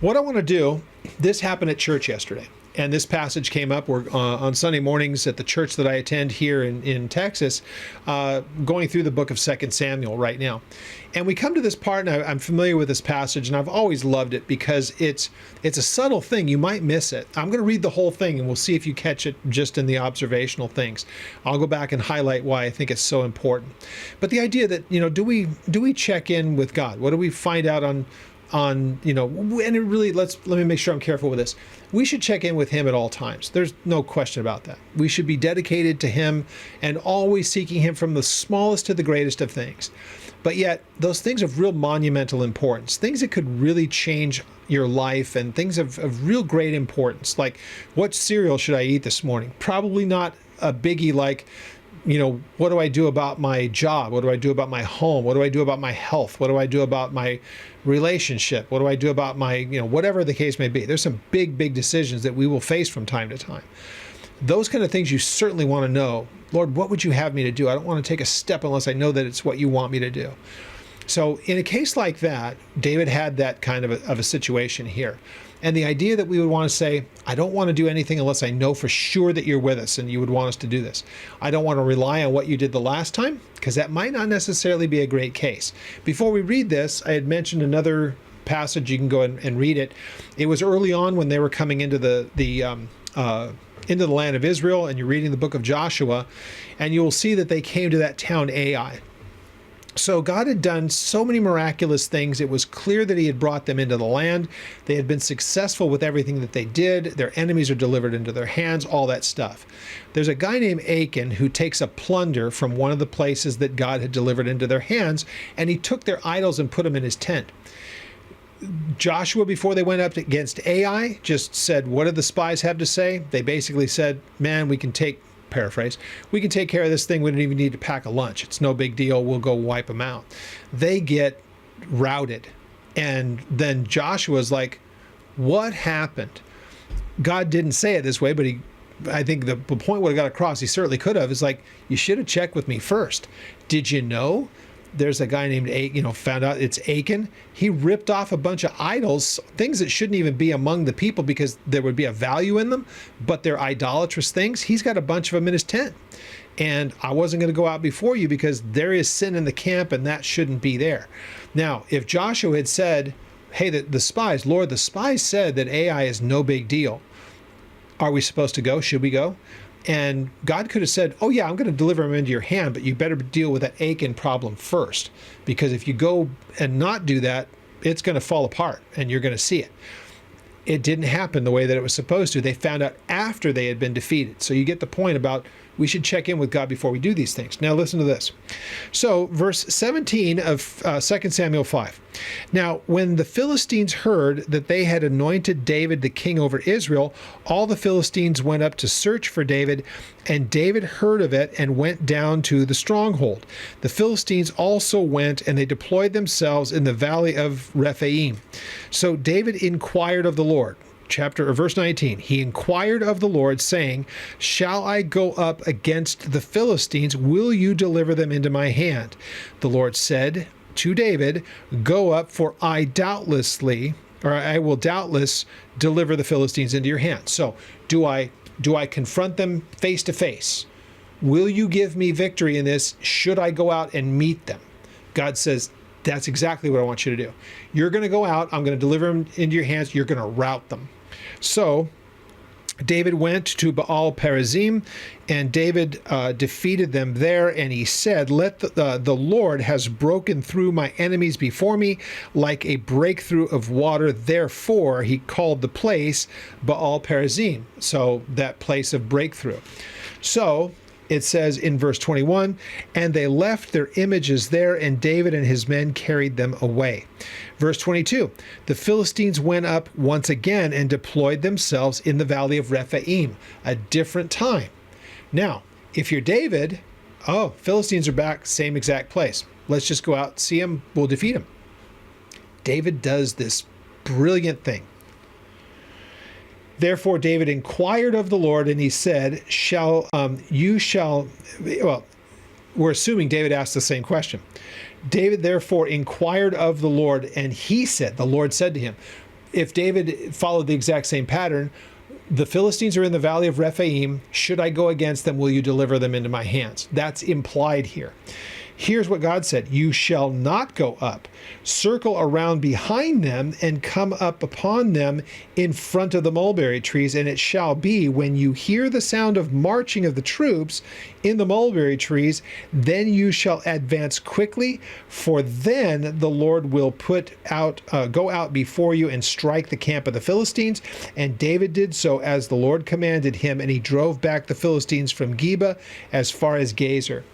What I want to do, this happened at church yesterday, and this passage came up. We're on Sunday mornings at the church that I attend here in Texas, going through the book of 2 Samuel right now. And we come to this part, and I'm familiar with this passage, and I've always loved it because it's a subtle thing. You might miss it. I'm going to read the whole thing, and we'll see if you catch it just in the observational things. I'll go back and highlight why I think it's so important. But the idea that, do we check in with God? What do we find out on and it really, let me make sure I'm careful with this. We should check in with him at all times. There's no question about that. We should be dedicated to him and always seeking him from the smallest to the greatest of things. But yet those things of real monumental importance, things that could really change your life, and things of real great importance, like what cereal should I eat this morning? Probably not a biggie like, what do I do about my job? What do I do about my home? What do I do about my health? What do I do about my relationship? What do I do about my, whatever the case may be? There's some big, big decisions that we will face from time to time. Those kind of things you certainly want to know. Lord, what would you have me to do? I don't want to take a step unless I know that it's what you want me to do. So in a case like that, David had that kind of a situation here. And the idea that we would want to say, I don't want to do anything unless I know for sure that you're with us and you would want us to do this. I don't want to rely on what you did the last time, because that might not necessarily be a great case. Before we read this, I had mentioned another passage. You can go and read it. It was early on when they were coming into the land of Israel, and you're reading the book of Joshua, and you will see that they came to that town Ai. So God had done so many miraculous things. It was clear that he had brought them into the land. They had been successful with everything that they did. Their enemies are delivered into their hands, all that stuff. There's a guy named Achan who takes a plunder from one of the places that God had delivered into their hands, and he took their idols and put them in his tent. Joshua, before they went up against Ai, just said, what did the spies have to say? They basically said, man, we can take care of this thing. We don't even need to pack a lunch. It's no big deal. We'll go wipe them out. They get routed. And then Joshua's like, what happened? God didn't say it this way, but I think the point would have got across, he certainly could have, is like, you should have checked with me first. Did you know? There's a guy named found out it's Achan. He ripped off a bunch of idols, things that shouldn't even be among the people because there would be a value in them, but they're idolatrous things. He's got a bunch of them in his tent. And I wasn't going to go out before you because there is sin in the camp and that shouldn't be there. Now, if Joshua had said, hey, the spies, Lord, the spies said that Ai is no big deal. Are we supposed to go? Should we go? And God could have said, oh yeah, I'm going to deliver him into your hand, but you better deal with that Achan problem first. Because if you go and not do that, it's going to fall apart and you're going to see it. It didn't happen the way that it was supposed to. They found out after they had been defeated. So you get the point about we should check in with God before we do these things. Now listen to this. So verse 17 of 2 Samuel 5. Now when the Philistines heard that they had anointed David the king over Israel, all the Philistines went up to search for David, and David heard of it and went down to the stronghold. The Philistines also went, and they deployed themselves in the valley of Rephaim. So David inquired of the Lord. Verse 19, he inquired of the Lord, saying, shall I go up against the Philistines? Will you deliver them into my hand? The Lord said to David, go up, for I will doubtless deliver the Philistines into your hand. So do I confront them face to face? Will you give me victory in this? Should I go out and meet them? God says, that's exactly what I want you to do. You're going to go out. I'm going to deliver them into your hands. You're going to rout them. So David went to Baal Perazim, and David defeated them there, and he said, let the Lord has broken through my enemies before me like a breakthrough of water. Therefore he called the place Baal Perazim, so that place of breakthrough. So it says in verse 21, and they left their images there, and David and his men carried them away. Verse 22, the Philistines went up once again and deployed themselves in the valley of Rephaim, a different time. Now, if you're David, Philistines are back, same exact place. Let's just go out, see them, we'll defeat them. David does this brilliant thing. Therefore David inquired of the Lord, and he said, we're assuming David asked the same question. David therefore inquired of the Lord, and he said, the Lord said to him, if David followed the exact same pattern, the Philistines are in the valley of Rephaim. Should I go against them? Will you deliver them into my hands? That's implied here. Here's what God said. You shall not go up. Circle around behind them and come up upon them in front of the mulberry trees. And it shall be when you hear the sound of marching of the troops in the mulberry trees, then you shall advance quickly, for then the Lord will go out before you and strike the camp of the Philistines. And David did so as the Lord commanded him, and he drove back the Philistines from Geba as far as Gezer.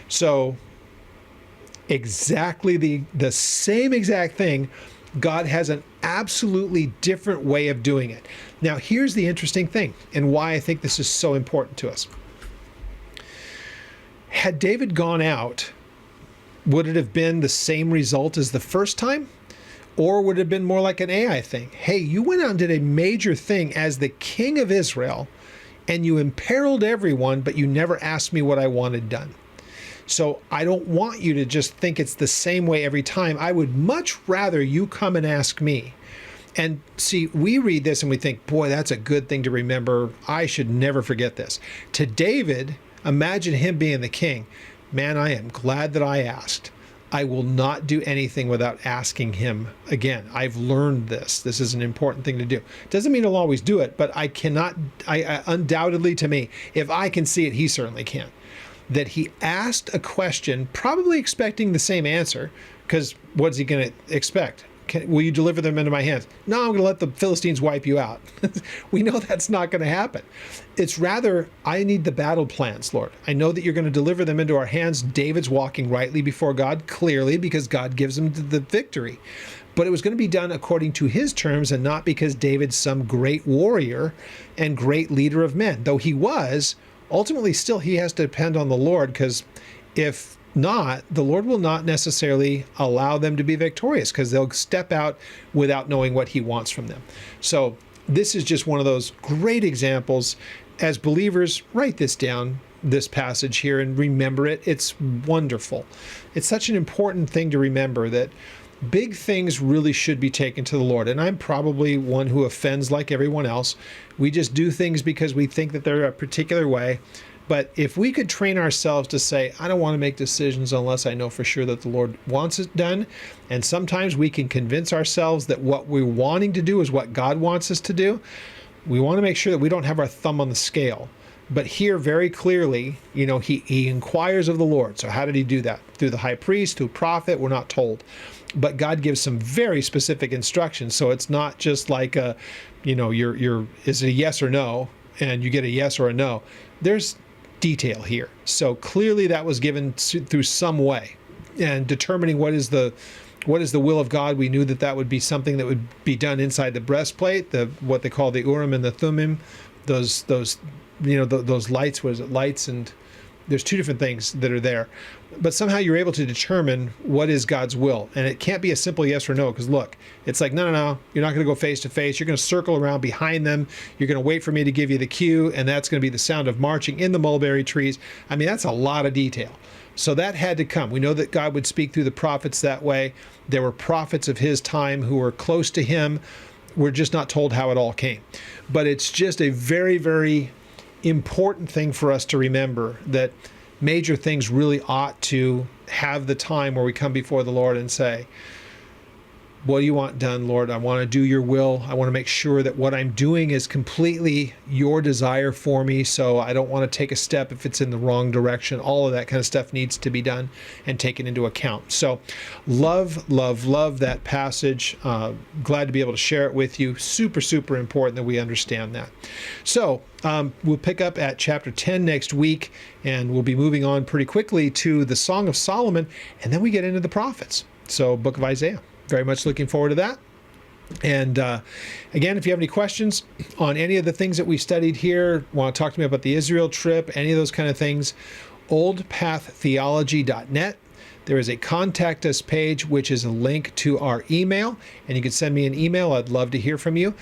So exactly the same exact thing. God has an absolutely different way of doing it. Now, here's the interesting thing, and why I think this is so important to us. Had David gone out, would it have been the same result as the first time? Or would it have been more like an AI thing? Hey, you went out and did a major thing as the king of Israel, and you imperiled everyone, but you never asked me what I wanted done. So I don't want you to just think it's the same way every time. I would much rather you come and ask me. And see, we read this and we think, boy, that's a good thing to remember. I should never forget this. To David, imagine him being the king. Man, I am glad that I asked. I will not do anything without asking him again. I've learned this. This is an important thing to do. Doesn't mean I'll always do it, but I undoubtedly, to me, if I can see it, he certainly can. That he asked a question, probably expecting the same answer, because what's he going to expect? Will you deliver them into my hands? No, I'm going to let the Philistines wipe you out. We know that's not going to happen. It's rather, I need the battle plans, Lord. I know that you're going to deliver them into our hands. David's walking rightly before God, clearly, because God gives him the victory. But it was going to be done according to his terms and not because David's some great warrior and great leader of men. Though he was, ultimately still he has to depend on the Lord, because if not, the Lord will not necessarily allow them to be victorious, because they'll step out without knowing what he wants from them. So this is just one of those great examples. As believers, write this down, this passage here, and remember it. It's wonderful. It's such an important thing to remember, that big things really should be taken to the Lord. And I'm probably one who offends like everyone else. We just do things because we think that they're a particular way. But if we could train ourselves to say, I don't want to make decisions unless I know for sure that the Lord wants it done. And sometimes we can convince ourselves that what we're wanting to do is what God wants us to do. We want to make sure that we don't have our thumb on the scale. But here, very clearly, he inquires of the Lord. So how did he do that? Through the high priest, through prophet, we're not told. But God gives some very specific instructions. So it's not just like is it a yes or no? And you get a yes or a no. There's detail here. So clearly that was given through some way. And determining what is the will of God, we knew that would be something that would be done inside the breastplate, what they call the Urim and the Thummim, those lights. Was it lights? And there's two different things that are there. But somehow you're able to determine what is God's will. And it can't be a simple yes or no, because look, it's like, no, you're not going to go face to face. You're going to circle around behind them. You're going to wait for me to give you the cue, and that's going to be the sound of marching in the mulberry trees. I mean, that's a lot of detail. So that had to come. We know that God would speak through the prophets that way. There were prophets of his time who were close to him. We're just not told how it all came. But it's just a very, very important thing for us to remember, that major things really ought to have the time where we come before the Lord and say, what do you want done, Lord? I want to do your will. I want to make sure that what I'm doing is completely your desire for me. So I don't want to take a step if it's in the wrong direction. All of that kind of stuff needs to be done and taken into account. So love that passage. Glad to be able to share it with you. Super, super important that we understand that. So we'll pick up at chapter 10 next week, and we'll be moving on pretty quickly to the Song of Solomon, and then we get into the prophets. So book of Isaiah. Very much looking forward to that. And again, if you have any questions on any of the things that we studied here, want to talk to me about the Israel trip, any of those kind of things, oldpaththeology.net. There is a contact us page, which is a link to our email, and you can send me an email. I'd love to hear from you.